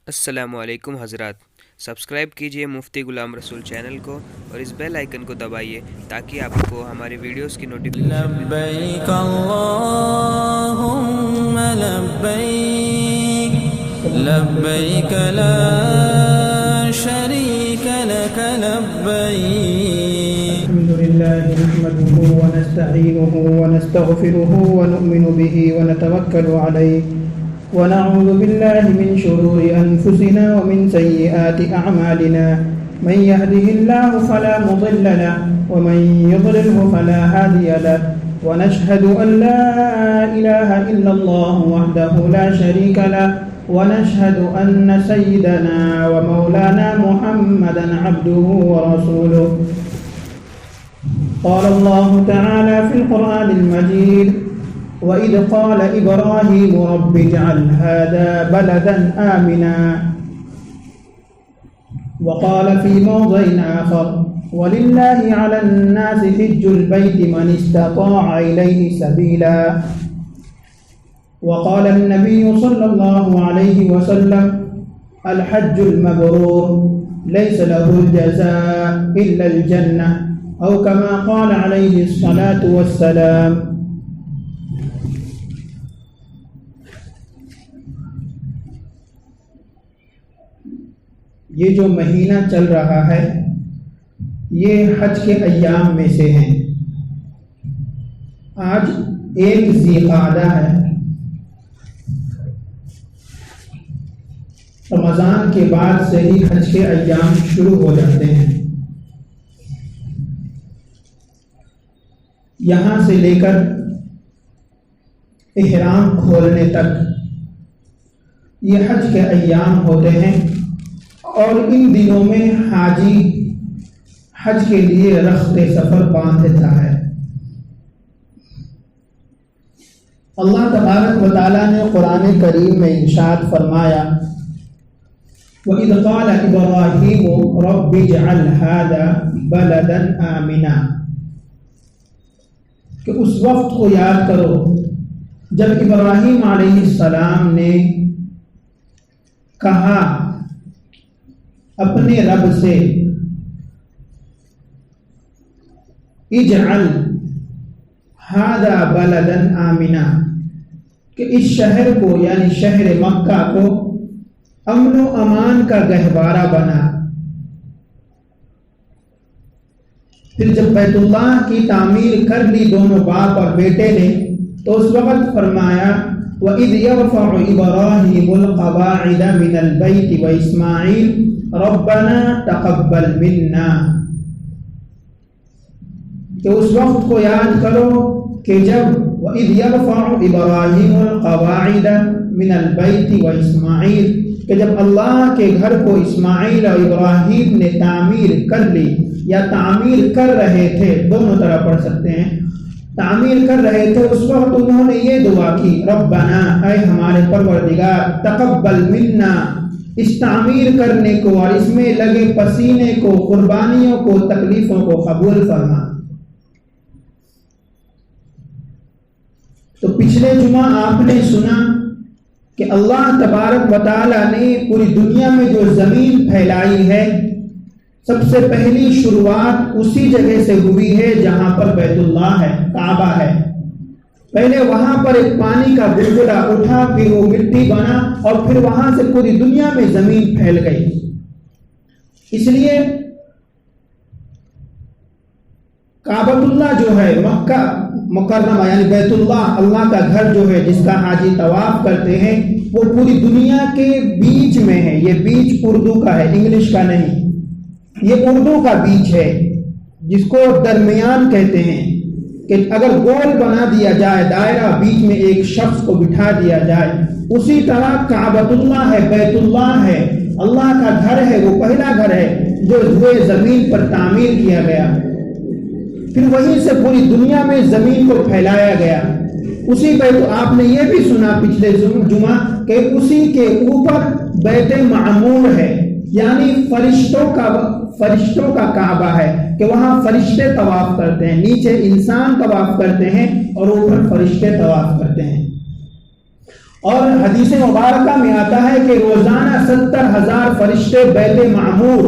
السلام علیکم حضرات، سبسکرائب کیجئے مفتی غلام رسول چینل کو اور اس بیل آئیکن کو دبائیے تاکہ آپ کو ہماری ویڈیوز کی نوٹیفیکیشن ملے۔ لبیک اللہم لبیک لبیک لا شریک لک لبیک۔ الحمد لله نحمده ونستعينه ونستغفره ونؤمن به ونتوكل عليه ونعوذ بالله من شرور أنفسنا ومن سيئات أعمالنا، من يهده الله فلا مضل له ومن يضلله فلا هادي له، ونشهد أن لا إله إلا الله وحده لا شريك له، ونشهد أن سيدنا ومولانا محمدا عبده ورسوله. قال الله تعالى في القرآن المجيد: وإذ قال إبراهيم رب اجعل هذا بلدا آمنا. وقال في موضع آخر: ولله على الناس حج البيت من استطاع إليه سبيلا. وقال النبي صلى الله عليه وسلم: الحج المبرور ليس له الجزاء إلا الجنة، أو كما قال عليه الصلاة والسلام. یہ جو مہینہ چل رہا ہے یہ حج کے ایام میں سے ہیں۔ آج 1 ذی القعدہ ہے۔ رمضان کے بعد سے ہی حج کے ایام شروع ہو جاتے ہیں۔ یہاں سے لے کر احرام کھولنے تک یہ حج کے ایام ہوتے ہیں، اور ان دنوں میں حاجی حج کے لیے رخت سفر باندھتا ہے۔ اللہ تبارک و تعالیٰ نے قرآن کریم میں ارشاد فرمایا: وَإِذْ قَالَ إِبْرَاهِيمُ رَبِّ اجْعَلْ هَذَا بَلَدًا آمِنًا، کہ اس وقت کو یاد کرو جب ابراہیم علیہ السلام نے کہا اپنے رب سے: اجعل هذا بلدا آمنا، کہ اس شہر کو یعنی شہر مکہ کو امن و امان کا گہوارہ بنا۔ پھر جب بیت اللہ کی تعمیر کر لی دونوں باپ اور بیٹے نے تو اس وقت فرمایا: وَإِذْ يَرْفَعُ إِبْرَاهِيمُ الْقَوَاعِدَ مِنَ الْبَيْتِ وَإِسْمَاعِيلُ رَبَّنَا تَقَبَّلْ مِنَّا، کہ اس وقت کو یاد کرو کہ جب وَإِذْ يَرْفَعُ إِبْرَاهِيمُ الْقَوَاعِدَ مِنَ الْبَيْتِ وَإِسْمَاعِيلُ، کہ جب اللہ کے گھر کو اسماعیل اور ابراہیم نے تعمیر کر لی یا تعمیر کر رہے تھے، دونوں طرح پڑھ سکتے ہیں، تعمیر کر رہے تھے، اس وقت انہوں نے یہ دعا کی: ربنا، اے ہمارے پروردگار، تقبل منا، اس تعمیر کرنے کو اور اس میں لگے پسینے کو، قربانیوں کو، تکلیفوں کو قبول فرما۔ تو پچھلے جمعہ آپ نے سنا کہ اللہ تبارک و تعالیٰ نے پوری دنیا میں جو زمین پھیلائی ہے، سب سے پہلی شروعات اسی جگہ سے ہوئی ہے جہاں پر بیت اللہ ہے، کعبہ ہے۔ پہلے وہاں پر ایک پانی کا بلبلہ اٹھا، پھر وہ مٹی بنا، اور پھر وہاں سے پوری دنیا میں زمین پھیل گئی۔ اس لیے کعبۃ اللہ جو ہے مکہ مکرمہ یعنی بیت اللہ، اللہ کا گھر جو ہے جس کا حاجی طواف کرتے ہیں، وہ پوری دنیا کے بیچ میں ہے۔ یہ بیچ اردو کا ہے، انگلش کا نہیں، یہ اردو کا بیچ ہے جس کو درمیان کہتے ہیں، کہ اگر گول بنا دیا جائے دائرہ، بیچ میں ایک شخص کو بٹھا دیا جائے، اسی طرح کعبۃ اللہ ہے، بیت اللہ ہے، اللہ کا گھر ہے، وہ پہلا گھر ہے جو ہوئے زمین پر تعمیر کیا گیا، پھر وہیں سے پوری دنیا میں زمین کو پھیلایا گیا۔ اسی بیت، آپ نے یہ بھی سنا پچھلے جمعہ کہ اسی کے اوپر بیت معمور ہے، یعنی فرشتوں کا کعبہ ہے، کہ وہاں فرشتے طواف کرتے ہیں، نیچے انسان طواف کرتے ہیں اور اوپر فرشتے طواف کرتے ہیں۔ اور حدیث مبارکہ میں آتا ہے کہ روزانہ 70,000 فرشتے بیت معمور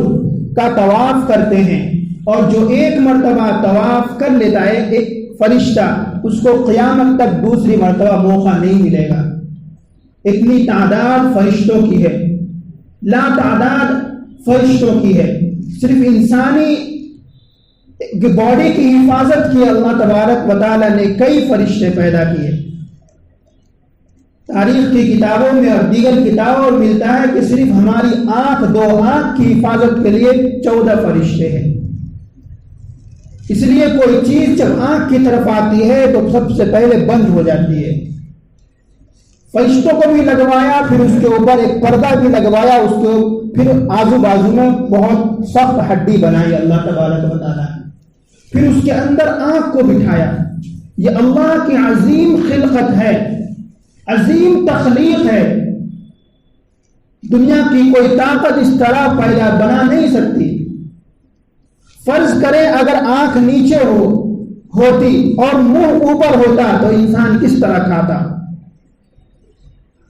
کا طواف کرتے ہیں، اور جو ایک مرتبہ طواف کر لیتا ہے ایک فرشتہ، اس کو قیامت تک دوسری مرتبہ موقع نہیں ملے گا۔ اتنی تعداد فرشتوں کی ہے، لا تعداد فرشتوں کی ہے۔ صرف انسانی باڈی کی حفاظت کی اللہ تبارک و تعالیٰ نے کئی فرشتے پیدا کیے۔ تاریخ کی کتابوں میں اور دیگر کتابوں میں ملتا ہے کہ صرف ہماری آنکھ، 2 آنکھ کی حفاظت کے لیے 14 فرشتے ہیں۔ اس لیے کوئی چیز جب آنکھ کی طرف آتی ہے تو سب سے پہلے بند ہو جاتی ہے۔ فرشتوں کو بھی لگوایا، پھر اس کے اوپر ایک پردہ بھی لگوایا، اس کے پھر آزو بازو میں بہت سخت ہڈی بنائی اللہ تبارک و تعالیٰ، پھر اس کے اندر آنکھ کو بٹھایا۔ یہ اللہ کی عظیم خلقت ہے، عظیم تخلیق ہے۔ دنیا کی کوئی طاقت اس طرح پیدا بنا نہیں سکتی۔ فرض کریں اگر آنکھ نیچے ہوتی اور منہ اوپر ہوتا تو انسان کس طرح کھاتا؟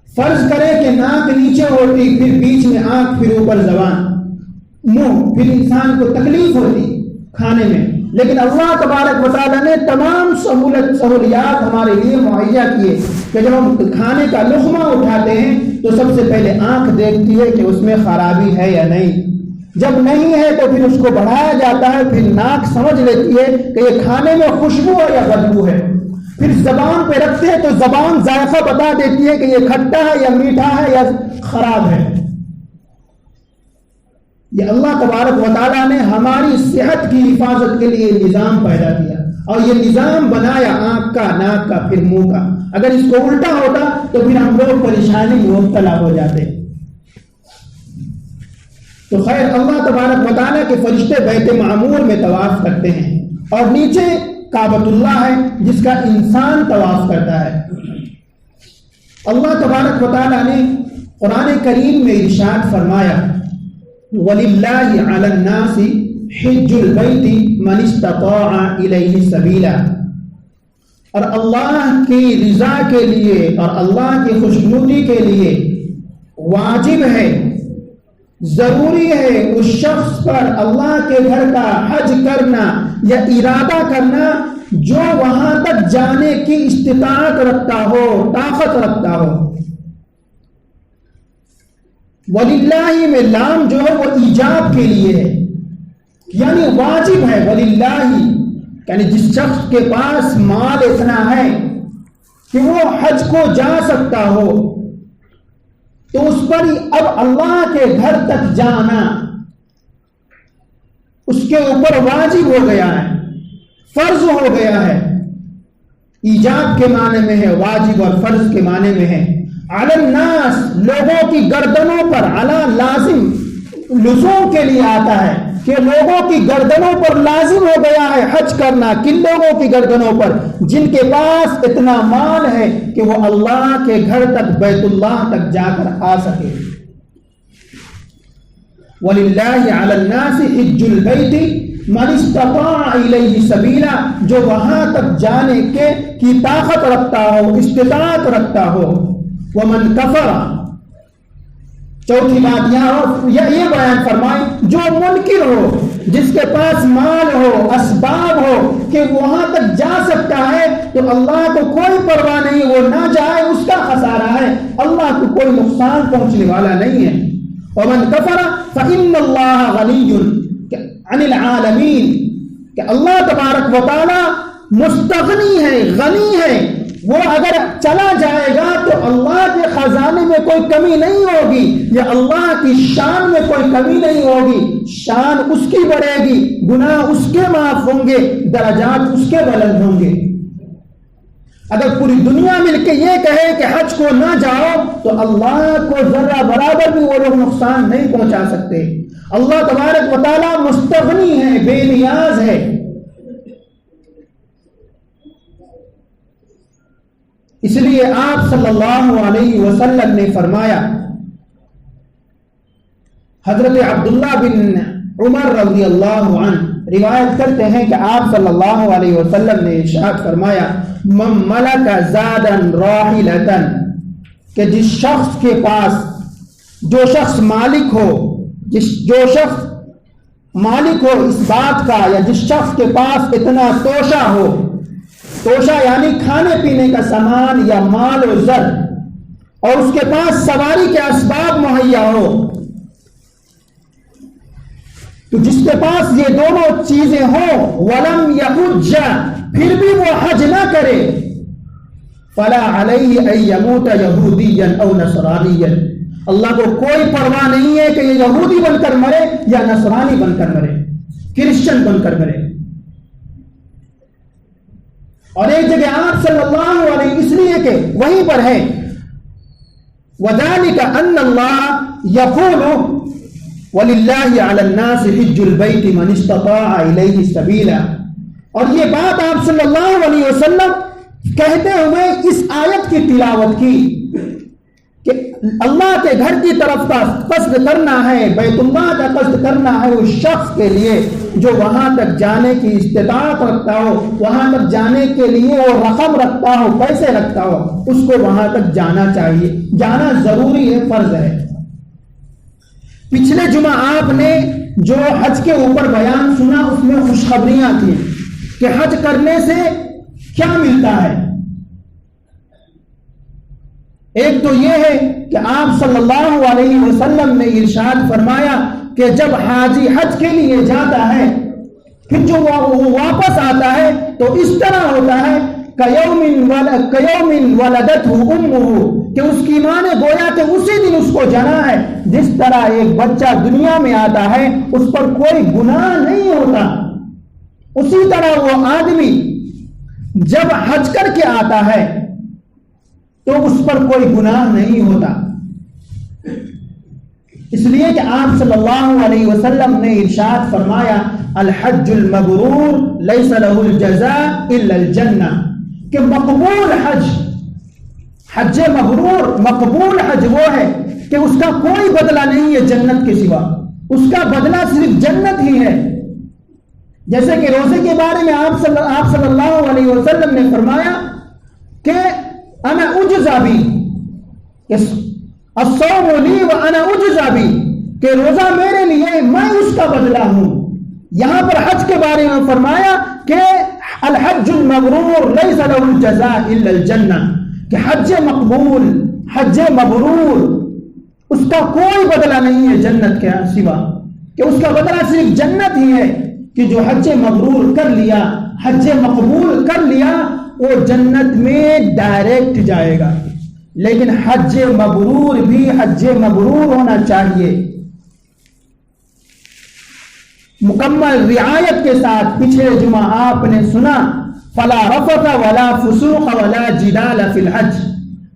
فرض کریں کہ ناک نیچے ہوتی، پھر بیچ میں آنکھ، پھر اوپر زبان، منہ، پھر انسان کو تکلیف ہوتی کھانے میں۔ لیکن اللہ تبارک و تعالیٰ نے تمام سہولیات ہمارے لیے مہیا کیے کہ جب ہم کھانے کا لقمہ اٹھاتے ہیں تو سب سے پہلے آنکھ دیکھتی ہے کہ اس میں خرابی ہے یا نہیں، جب نہیں ہے تو پھر اس کو بڑھایا جاتا ہے، پھر ناک سمجھ لیتی ہے کہ یہ کھانے میں خوشبو ہے یا بدبو ہے، پھر زبان پہ رکھتے ہیں تو زبان ذائقہ بتا دیتی ہے کہ یہ کھٹا ہے یا میٹھا ہے یا خراب ہے۔ یہ اللہ تبارک و تعالیٰ نے ہماری صحت کی حفاظت کے لیے نظام پیدا کیا، اور یہ نظام بنایا آنکھ کا، ناک کا، پھر منہ کا۔ اگر اس کو الٹا ہوتا تو پھر ہم لوگ پریشانی میں مبتلا ہو جاتے۔ تو خیر، اللہ تبارک و تعالیٰ کے فرشتے بیت معمور میں طواف کرتے ہیں، اور نیچے کعبۃ اللہ ہے جس کا انسان طواف کرتا ہے۔ اللہ تبارک و تعالیٰ نے قرآن کریم میں ارشاد فرمایا، وَلِلَّهِ عَلَى النَّاسِ حِجُّ الْبَيْتِ مَنِ اسْتَطَاعَ إِلَيْهِ سَبِيلًا، اور اللہ کی رضا کے لیے اور اللہ کی خوشنودی کے لیے واجب ہے، ضروری ہے اس شخص پر اللہ کے گھر کا حج کرنا یا ارادہ کرنا جو وہاں تک جانے کی استطاعت رکھتا ہو، طاقت رکھتا ہو۔ وَلِلَّهِ میں لام جو ہے وہ ایجاب کے لیے ہے، یعنی واجب ہے۔ وَلِلَّهِ یعنی جس شخص کے پاس مال اتنا ہے کہ وہ حج کو جا سکتا ہو تو اس پر اب اللہ کے گھر تک جانا اس کے اوپر واجب ہو گیا ہے، فرض ہو گیا ہے۔ ایجاب کے معنی میں ہے، واجب اور فرض کے معنی میں ہے۔ علی الناس لوگوں کی گردنوں پر، علی لازم لزوم کے لیے آتا ہے کہ لوگوں کی گردنوں پر لازم ہو گیا ہے حج کرنا۔ کن لوگوں کی گردنوں پر؟ جن کے پاس اتنا مال ہے کہ وہ اللہ کے گھر تک، بیت اللہ تک جا کر آ سکے۔ وَلِلَّهِ عَلَى النَّاسِ حِجُّ الْبَيْتِ مَنِ اسْتَطَاعَ إِلَيْهِ سَبِيلًا، جو وہاں تک جانے کی طاقت رکھتا ہو، استطاعت رکھتا ہو۔ وَمَنْ كَفَرَ، چوتھی بات یہاں یہ بیان فرمائیں، جو منکر ہو، جس کے پاس مال ہو، اسباب ہو کہ وہاں تک جا سکتا ہے تو اللہ کو کوئی پرواہ نہیں، وہ نہ جائے اس کا خسارہ ہے، اللہ کو کوئی نقصان پہنچنے والا نہیں ہے۔ وَمَنْ كَفَرَ فَإِنَّ اللَّهَ غَنِيٌّ عَنِ الْعَالَمِينَ، کہ اللہ تبارک و تعالی مستغنی ہے، غنی ہے، وہ اگر چلا جائے گا تو اللہ کے خزانے میں کوئی کمی نہیں ہوگی، یا اللہ کی شان میں کوئی کمی نہیں ہوگی، شان اس کی بڑھے گی، گناہ اس کے معاف ہوں گے، درجات اس کے بلند ہوں گے۔ اگر پوری دنیا مل کے یہ کہے کہ حج کو نہ جاؤ تو اللہ کو ذرہ برابر بھی وہ لوگ نقصان نہیں پہنچا سکتے۔ اللہ تبارک و تعالی مستغنی ہے، بے نیاز ہے۔ اس لیے آپ صلی اللہ علیہ وسلم نے فرمایا، حضرت عبداللہ بن عمر رضی اللہ عنہ روایت کرتے ہیں کہ آپ صلی اللہ علیہ وسلم نے ارشاد فرمایا، من ملک زادا راحلتا کہ جس شخص کے پاس جو شخص مالک ہو اس بات کا، یا جس شخص کے پاس اتنا توشہ یعنی کھانے پینے کا سامان یا مال و زر، اور اس کے پاس سواری کے اسباب مہیا ہو، تو جس کے پاس یہ دونوں چیزیں ہوں ولم یحج، پھر بھی وہ حج نہ کرے، فلا علیہ ان یموت یہودیا او نصرانیا، اللہ کو کوئی پرواہ نہیں ہے کہ یہ یہودی بن کر مرے یا نصرانی بن کر مرے، کرسچن بن کر مرے۔ اور ایک جگہ آپ صلی اللہ علیہ، اس لیے کہ وہیں پر ہے وَذَلِكَ أَنَّ اللَّهَ يَقُولُ وَلِلَّهِ عَلَى النَّاسِ حِجُّ الْبَيْتِ مَنِ اسْتَطَاعَ إِلَيْهِ سَبِيلًا، اور یہ بات آپ صلی اللہ علیہ وسلم کہتے ہوئے اس آیت کی تلاوت کی کہ اللہ کے گھر کی طرف کا قصد کرنا ہے، بیت اللہ کا قصد کرنا ہے اس شخص کے لیے جو وہاں تک جانے کی استطاعت رکھتا ہو، وہاں تک جانے کے لیے وہ رقم رکھتا ہو، پیسے رکھتا ہو، اس کو وہاں تک جانا چاہیے، جانا ضروری ہے، فرض ہے۔ پچھلے جمعہ آپ نے جو حج کے اوپر بیان سنا اس میں خوشخبریاں تھیں کہ حج کرنے سے کیا ملتا ہے۔ ایک تو یہ ہے کہ آپ صلی اللہ علیہ وسلم نے ارشاد فرمایا کہ جب حاجی حج کے لیے جاتا ہے پھر جو وہ واپس آتا ہے تو اس طرح ہوتا ہے کَيَوْمٍ وَلَدَتْهُ أُمُّهُ، کہ اس کی ماں نے گویا کہ اسی دن اس کو جنا ہے۔ جس طرح ایک بچہ دنیا میں آتا ہے اس پر کوئی گناہ نہیں ہوتا، اسی طرح وہ آدمی جب حج کر کے آتا ہے تو اس پر کوئی گناہ نہیں ہوتا۔ اس لیے کہ آپ صلی اللہ علیہ وسلم نے ارشاد فرمایا الحج المبرور لیس له الجزاء الا الجنہ، کہ مقبول حج مبرور، مقبول حج وہ ہے کہ اس کا کوئی بدلہ نہیں ہے جنت کے سوا، اس کا بدلہ صرف جنت ہی ہے۔ جیسے کہ روزے کے بارے میں آپ صلی اللہ علیہ وسلم نے فرمایا کہ انا اجزا بی، الصوم لی وانا اجزا بی، کہ روزہ میرے لیے، میں اس کا بدلہ ہوں۔ یہاں پر حج کے بارے میں فرمایا کہ الحج المبرور لیس له الجزاء الا الجنہ، کہ حج مقبول، حج مبرور، اس کا کوئی بدلہ نہیں ہے جنت کے سوا، کہ اس کا بدلہ صرف جنت ہی ہے، کہ جو حج مبرور کر لیا، حج مقبول کر لیا، وہ جنت میں ڈائریکٹ جائے گا۔ لیکن حج مبرور بھی حج مبرور ہونا چاہیے، مکمل رعایت کے ساتھ۔ پچھلے جمعہ آپ نے سنا فلا رفث ولا فسوق ولا جدال فی الحج،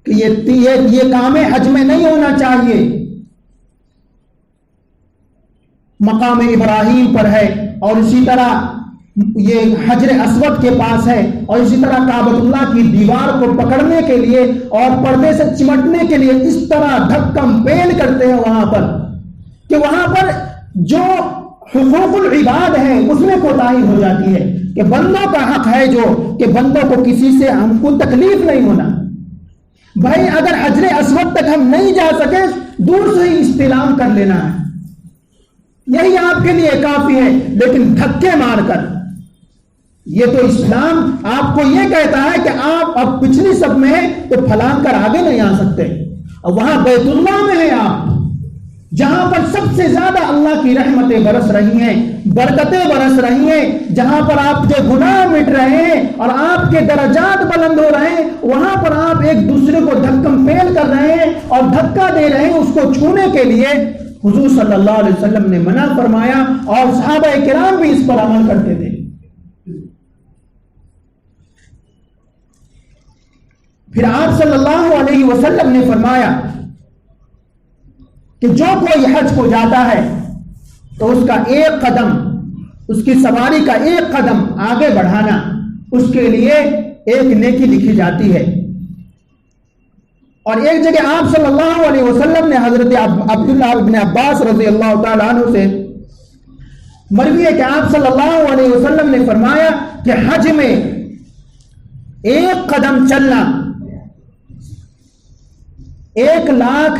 کہ یہ کام حج میں نہیں ہونا چاہیے۔ مقام ابراہیم پر ہے، اور اسی طرح یہ حجر اسود کے پاس ہے، اور اسی طرح کعبۃ اللہ کی دیوار کو پکڑنے کے لیے اور پردے سے چمٹنے کے لیے اس طرح دھکم پیل کرتے ہیں وہاں پر، کہ وہاں پر جو حقوق العباد ہے اس میں کوتاہی ہو جاتی ہے، کہ بندوں کا حق ہے جو کہ بندوں کو کسی سے ہم کو تکلیف نہیں ہونا۔ بھائی اگر حجر اسود تک ہم نہیں جا سکے دور سے ہی استلام کر لینا ہے، یہی آپ کے لیے کافی ہے، لیکن دھکے مار کر، یہ تو اسلام آپ کو یہ کہتا ہے کہ آپ اب پچھلی صف میں ہیں تو پھلان کر آگے نہیں آ سکتے، اور وہاں بیت اللہ میں ہیں آپ، جہاں پر سب سے زیادہ اللہ کی رحمتیں برس رہی ہیں، برکتیں برس رہی ہیں، جہاں پر آپ کے گناہ مٹ رہے ہیں اور آپ کے درجات بلند ہو رہے ہیں، وہاں پر آپ ایک دوسرے کو دھکم پیل کر رہے ہیں اور دھکا دے رہے ہیں اس کو چھونے کے لیے۔ حضور صلی اللہ علیہ وسلم نے منع فرمایا، اور صحابہ کرام بھی اس پر عمل کرتے تھے۔ پھر آپ صلی اللہ علیہ وسلم نے فرمایا کہ جو کوئی حج کو جاتا ہے تو اس کا ایک قدم، اس کی سواری کا ایک قدم آگے بڑھانا اس کے لیے ایک نیکی لکھی جاتی ہے۔ اور ایک جگہ آپ صلی اللہ علیہ وسلم نے حضرت عبداللہ بن عباس رضی اللہ تعالیٰ عنہ سے مروی ہے کہ آپ صلی اللہ علیہ وسلم نے فرمایا کہ حج میں ایک قدم چلنا، 1,00,000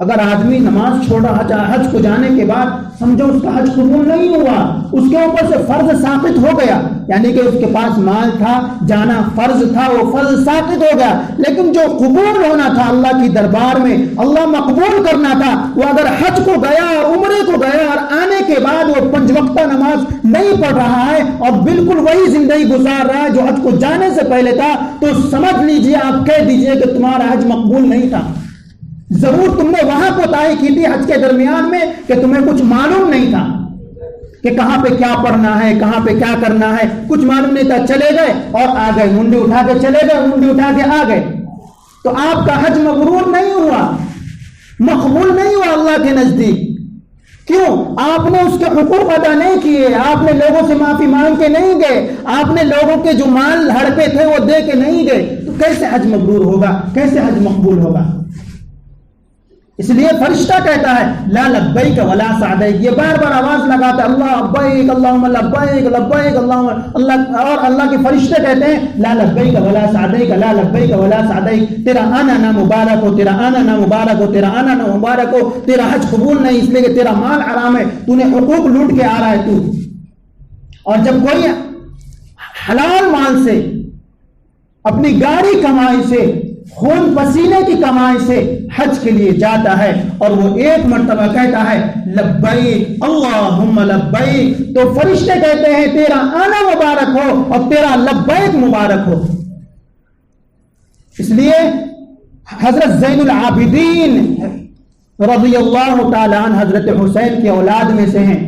اگر آدمی نماز چھوڑ رہا حج کو جانے کے بعد سمجھو اس کا حج قبول نہیں ہوا، اس کے اوپر سے فرض ساقط ہو گیا، یعنی کہ اس کے پاس مال تھا، جانا فرض تھا، وہ فرض ساقط ہو گیا، لیکن جو قبول ہونا تھا اللہ کی دربار میں، اللہ مقبول کرنا تھا، وہ اگر حج کو گیا اور عمرے کو گیا اور آنے کے بعد وہ 5 وقتہ نماز نہیں پڑھ رہا ہے اور بالکل وہی زندگی گزار رہا ہے جو حج کو جانے سے پہلے تھا، تو سمجھ لیجئے، آپ کہہ دیجئے کہ تمہارا حج مقبول نہیں تھا۔ ضرور تم نے وہاں کوتاہی کی تھی حج کے درمیان میں کہ تمہیں کچھ معلوم نہیں تھا کہ کہاں پہ کیا پڑھنا ہے، کہاں پہ کیا کرنا ہے، کچھ معلوم نہیں تھا، چلے گئے اور آ گئے، منڈی اٹھا کے چلے گئے، منڈی اٹھا کے آ گئے، تو آپ کا حج مبرور نہیں ہوا، مقبول نہیں ہوا اللہ کے نزدیک۔ کیوں؟ آپ نے اس کے حقوق ادا نہیں کیے، آپ نے لوگوں سے معافی مانگ کے نہیں گئے، آپ نے لوگوں کے جو مال ہڑپے تھے وہ دے کے نہیں گئے، تو کیسے حج مبرور ہوگا، کیسے حج مقبول ہوگا؟ اس لیے فرشتہ کہتا ہے لا لبیک ولا سعدیک، یہ بار بار آواز لگاتا ہے اللہ لبیک اللہم لبیک لبیک اللہم اللہ، اور اللہ کے فرشتے کہتے ہیں لا لبیک ولا سعدیک لا لبیک ولا سعدیک، تیرا آنا نہ مبارک ہو، تیرا آنا نہ مبارک ہو، تیرا آنا نہ مبارک ہو، تیرا حج قبول نہیں، اس لیے کہ تیرا مال حرام ہے، تو نے حقوق لوٹ کے آ رہا ہے تو۔ اور جب کوئی حلال مال سے، اپنی گاڑی کمائی سے، خون پسینے کی کمائی سے حج کے لیے جاتا ہے اور وہ ایک مرتبہ کہتا ہے لبیک اللہم لبیک، تو فرشتے کہتے ہیں تیرا آنا مبارک ہو اور تیرا لبیک مبارک ہو۔ اس لیے حضرت زین العابدین رضی اللہ تعالی عنہ حضرت حسین کی اولاد میں سے ہیں،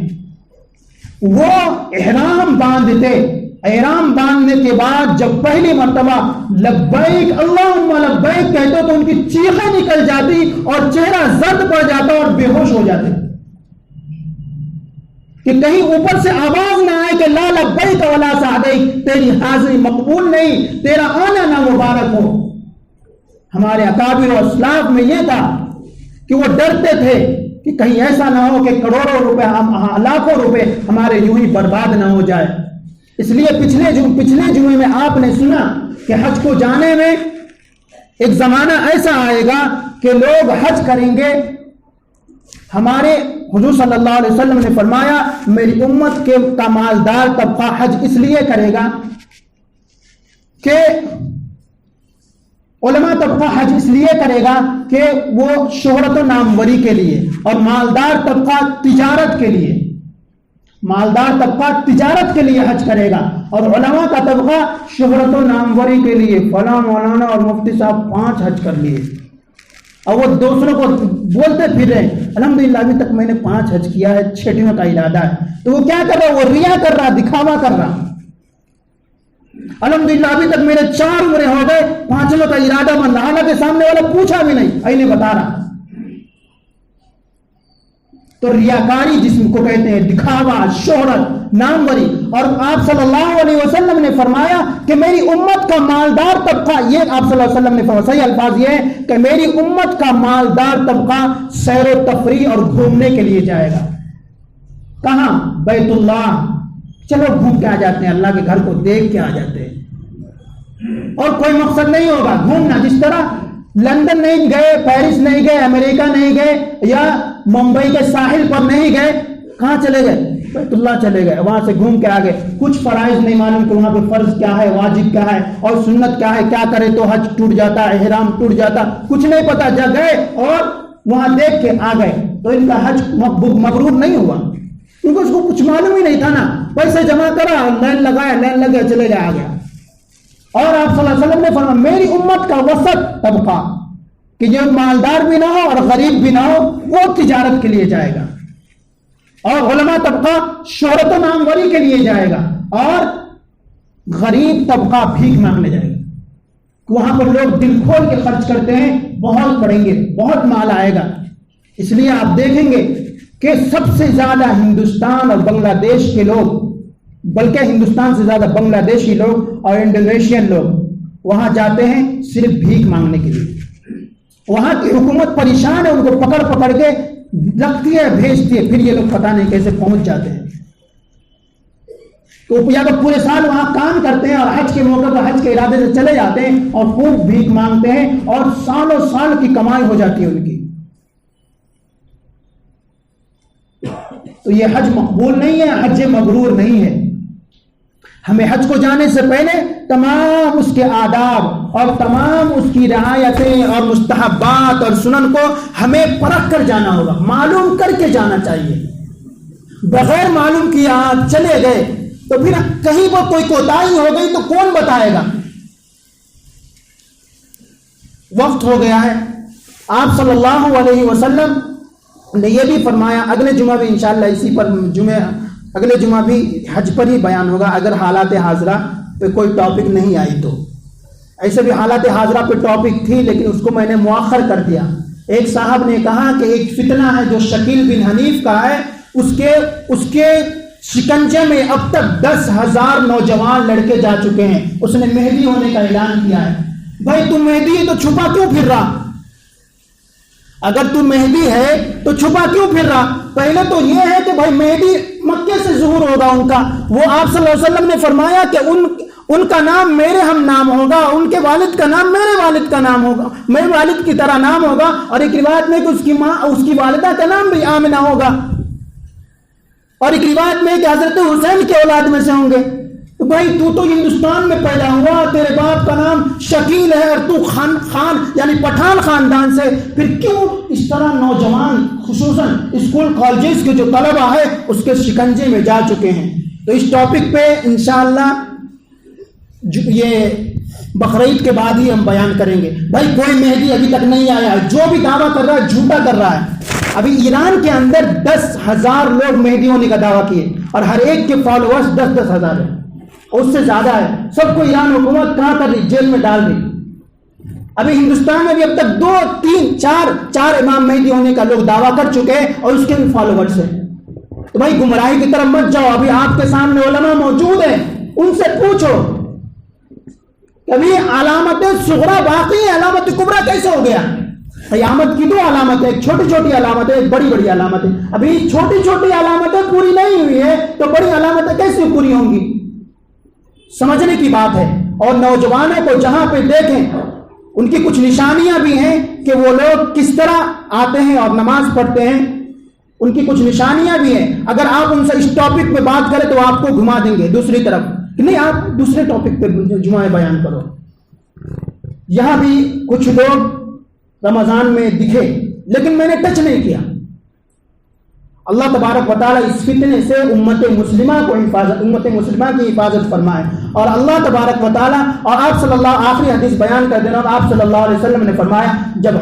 وہ احرام باندھتے، احرام باندھنے کے بعد جب پہلی مرتبہ لبیک اللہم لبیک کہتے تو ان کی چیخیں نکل جاتی اور چہرہ زرد پڑ جاتا اور بے ہوش ہو جاتے کہ کہیں اوپر سے آواز نہ آئے کہ لا لبیک ولا سعدیک، تیری حاضری مقبول نہیں، تیرا آنا نہ مبارک ہو۔ ہمارے اکابر و اسلاف میں یہ تھا کہ وہ ڈرتے تھے کہ کہیں ایسا نہ ہو کہ کروڑوں روپے، لاکھوں روپے ہمارے یوں ہی برباد نہ ہو جائے۔ اس لیے پچھلے جمعے میں آپ نے سنا کہ حج کو جانے میں ایک زمانہ ایسا آئے گا کہ لوگ حج کریں گے، ہمارے حضور صلی اللہ علیہ وسلم نے فرمایا میری امت کا مالدار طبقہ حج اس لیے کرے گا کہ علماء طبقہ حج اس لیے کرے گا کہ وہ شہرت و ناموری کے لیے، اور مالدار طبقہ تجارت کے لیے، مالدار طبقہ تجارت کے لیے حج کرے گا، اور علماء کا طبقہ شہرت و ناموری کے لیے، فلاں مولانا اور مفتی صاحب 5 حج کر لیے، اور وہ دوسروں کو بولتے پھر رہے الحمدللہ ابھی تک میں نے 5 حج کیا ہے، 6واں کا ارادہ ہے، تو وہ کیا کر رہا؟ وہ ریا کر رہا، دکھاوا کر رہا۔ الحمدللہ ابھی تک میرے 4 عمرے ہو گئے، 5واں کا ارادہ بن رہا، حالانکہ سامنے والا پوچھا بھی نہیں، اینے بتا رہا۔ تو ریاکاری جسم کو کہتے ہیں، دکھاوا، شہرت، ناموری۔ اور آپ صلی اللہ علیہ وسلم نے فرمایا کہ میری امت کا مالدار طبقہ، یہ آپ صلی اللہ علیہ وسلم نے فرمایا، صحیح الفاظ یہ ہے کہ میری امت کا مالدار طبقہ سیر و تفریح اور گھومنے کے لیے جائے گا۔ کہاں؟ بیت اللہ، چلو گھوم کے آ جاتے ہیں، اللہ کے گھر کو دیکھ کے آ جاتے ہیں، اور کوئی مقصد نہیں ہوگا گھومنا۔ جس طرح لندن نہیں گئے، پیرس نہیں گئے، امریکہ نہیں گئے، یا ممبئی کے ساحل پر نہیں گئے، کہاں چلے گئے؟ بیت اللہ چلے گئے، وہاں سے گھوم کے آگے، کچھ فرائض نہیں معلوم کہ وہاں پہ فرض کیا ہے، واجب کیا ہے اور سنت کیا ہے، کیا کرے تو حج ٹوٹ جاتا، احرام ٹوٹ جاتا، کچھ نہیں پتا، جا گئے اور وہاں دیکھ کے آ گئے، تو ان کا حج مبرور نہیں ہوا، کیونکہ اس کو کچھ معلوم ہی نہیں تھا نا، پیسے جمع کرا، لائن لگایا، لائن لگا، چلے گئے، آ گیا۔ اور آپ صلی اللہ علیہ وسلم نے فرمایا میری امت کا وسط طبقہ، کہ جو مالدار بھی نہ ہو اور غریب بھی نہ ہو، وہ تجارت کے لیے جائے گا، اور علماء طبقہ شہرت و ناموری کے لیے جائے گا، اور غریب طبقہ بھیک مانگنے جائے گا۔ وہاں پر لوگ دل کھول کے خرچ کرتے ہیں، بہت پڑیں گے، بہت مال آئے گا۔ اس لیے آپ دیکھیں گے کہ سب سے زیادہ ہندوستان اور بنگلہ دیش کے لوگ، بلکہ ہندوستان سے زیادہ بنگلہ دیشی لوگ اور انڈونیشین لوگ وہاں جاتے ہیں صرف بھیک مانگنے کے لیے۔ وہاں کی حکومت پریشان ہے، ان کو پکڑ پکڑ کے رکھتی ہے، بھیجتی ہے، پھر یہ لوگ پتہ نہیں کیسے پہنچ جاتے ہیں۔ تو یا تو پورے سال وہاں کام کرتے ہیں اور حج کے موقع پر حج کے ارادے سے چلے جاتے ہیں، اور خوب بھیک مانگتے ہیں، اور سالوں سال کی کمائی ہو جاتی ہے ان کی۔ اور کوئی مقصد نہیں ہوگا گھومنا، جس طرح لندن نہیں گئے، پیرس نہیں گئے، یا ممبئی کے ساحل پر نہیں گئے، کہاں چلے گئے؟ بیت اللہ چلے گئے، اور وہاں سے گھوم کے آگے، کچھ فرائض نہیں معلوم کہ وہاں پہ فرض کیا ہے، واجب کیا ہے اور سنت کیا ہے، کیا کرے تو حج ٹوٹ جاتا، احرام ٹوٹ جاتا، کچھ نہیں پتا، جا گئے اور تو یہ حج مقبول نہیں ہے، حج مبرور نہیں ہے۔ ہمیں حج کو جانے سے پہلے تمام اس کے آداب اور تمام اس کی رعایتیں اور مستحبات اور سنن کو ہمیں پرکھ کر جانا ہوگا، معلوم کر کے جانا چاہیے۔ بغیر معلوم کیے آپ چلے گئے تو پھر کہیں پر کوئی کوتاہی ہو گئی تو کون بتائے گا؟ وقت ہو گیا ہے۔ آپ صلی اللہ علیہ وسلم نے یہ بھی فرمایا، اگلے جمعہ بھی انشاءاللہ اسی پر اگلے جمعہ بھی حج پر ہی بیان ہوگا، اگر حالات حاضرہ پہ کوئی ٹاپک نہیں آئی تو۔ ایسے بھی حالات حاضرہ پہ ٹاپک تھی لیکن اس کو میں نے مؤخر کر دیا۔ ایک صاحب نے کہا کہ ایک فتنہ ہے جو شکیل بن حنیف کا ہے، اس کے شکنجے میں اب تک 10,000 نوجوان لڑکے جا چکے ہیں، اس نے مہدی ہونے کا اعلان کیا ہے۔ بھائی تم مہدی ہے تو چھپا کیوں پھر رہا؟ اگر تم مہدی ہے تو چھپا کیوں پھر رہا؟ پہلے تو یہ ہے کہ بھائی مہدی مکے سے ظہور ہوگا ان کا، وہ آپ صلی اللہ علیہ وسلم نے فرمایا کہ ان کا نام میرے ہم نام ہوگا، ان کے والد کا نام میرے والد کا نام ہوگا، میرے والد کی طرح نام ہوگا، اور ایک روایت میں کہ اس کی ماں اس کی والدہ کا نام بھی آمنہ ہوگا، اور ایک روایت میں کہ حضرت حسین کے اولاد میں سے ہوں گے۔ تو بھائی تو ہندوستان میں پیدا ہوا، تیرے باپ کا نام شکیل ہے اور تو خان یعنی پٹھان خاندان سے، پھر کیوں اس طرح نوجوان خصوصاً اسکول کالجز کے جو طلبہ ہے اس کے شکنجے میں جا چکے ہیں؟ تو اس ٹاپک پہ انشاءاللہ یہ بقرعید کے بعد ہی ہم بیان کریں گے۔ بھائی کوئی مہدی ابھی تک نہیں آیا ہے، جو بھی دعویٰ کر رہا ہے جھوٹا کر رہا ہے۔ ابھی ایران کے اندر 10,000 لوگ مہدی ہونے کا دعویٰ کیے اور ہر ایک کے فالوورز 10,000 ہیں، اس سے زیادہ ہے۔ سب کو ایران حکومت کہاں کر رہی؟ جیل میں ڈال رہی۔ ابھی ہندوستان میں بھی اب تک 2 3 4 امام مہدی ہونے کا لوگ دعویٰ کر چکے ہیں اور اس کے بھی فالوورز ہیں۔ تو بھائی گمراہی کی طرف مت جاؤ، ابھی آپ کے سامنے علماء موجود ہیں، ان سے پوچھو کبھی علامت صغرا باقی ہے، علامت کبرا کیسے ہو گیا؟ قیامت کی 2 علامتیں، ایک چھوٹی چھوٹی علامت ہے، ایک بڑی بڑی علامت ہے۔ ابھی چھوٹی چھوٹی علامتیں پوری نہیں ہوئی ہے تو بڑی علامتیں کیسے پوری ہوں گی؟ سمجھنے کی بات ہے۔ اور نوجوانوں کو جہاں پہ دیکھیں ان کی کچھ نشانیاں بھی ہیں کہ وہ لوگ کس طرح آتے ہیں اور نماز پڑھتے ہیں، ان کی کچھ نشانیاں بھی ہیں۔ اگر آپ ان سے اس ٹاپک پہ بات کریں تو آپ کو گھما دیں گے دوسری طرف، نہیں آپ دوسرے ٹاپک پہ جمعہ بیان کرو۔ یہاں بھی کچھ لوگ رمضان میں دکھے لیکن میں نے ٹچ نہیں کیا۔ اللہ تبارک و تعالیٰ اس فتنے سے امت مسلمہ کی حفاظت فرمائے، اور اللہ تبارک و تعالیٰ اور آپ صلی اللہ آخری حدیث بیان کر دینا، آپ صلی اللہ علیہ وسلم نے فرمایا جب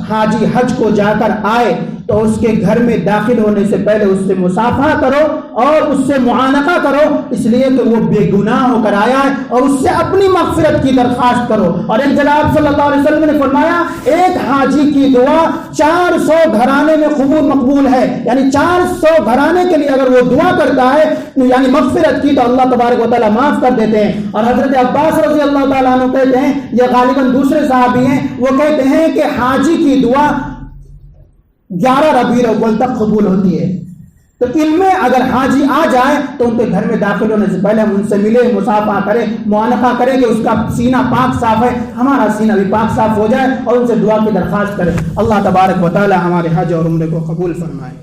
حاجی حج کو جا کر آئے تو اس کے گھر میں داخل ہونے سے پہلے اس سے مصافحہ کرو اور اس سے معانقہ کرو، اس لیے کہ وہ بے گناہ ہو کر آیا ہے، اور اس سے اپنی مغفرت کی درخواست کرو۔ اور ایک جناب صلی اللہ علیہ وسلم نے فرمایا ایک حاجی کی دعا 400 گھرانے میں قبول مقبول ہے، یعنی 400 گھرانے کے لیے اگر وہ دعا کرتا ہے یعنی مغفرت کی تو اللہ تبارک و تعالیٰ معاف کر دیتے ہیں۔ اور حضرت عباس رضی اللہ تعالیٰ عنہ کہتے ہیں، یہ غالباً دوسرے صحابی ہیں، وہ کہتے ہیں کہ حاجی کی دعا 11 ربیع الاول تک قبول ہوتی ہے۔ تو ان میں اگر حاجی آ جائے تو ان کے گھر میں داخل ہونے سے پہلے ہم ان سے ملے، مصافحہ کریں، معانقہ کریں کہ اس کا سینہ پاک صاف ہے، ہمارا سینہ بھی پاک صاف ہو جائے، اور ان سے دعا کی درخواست کریں۔ اللہ تبارک و تعالی ہمارے حج اور عمرے کو قبول فرمائے۔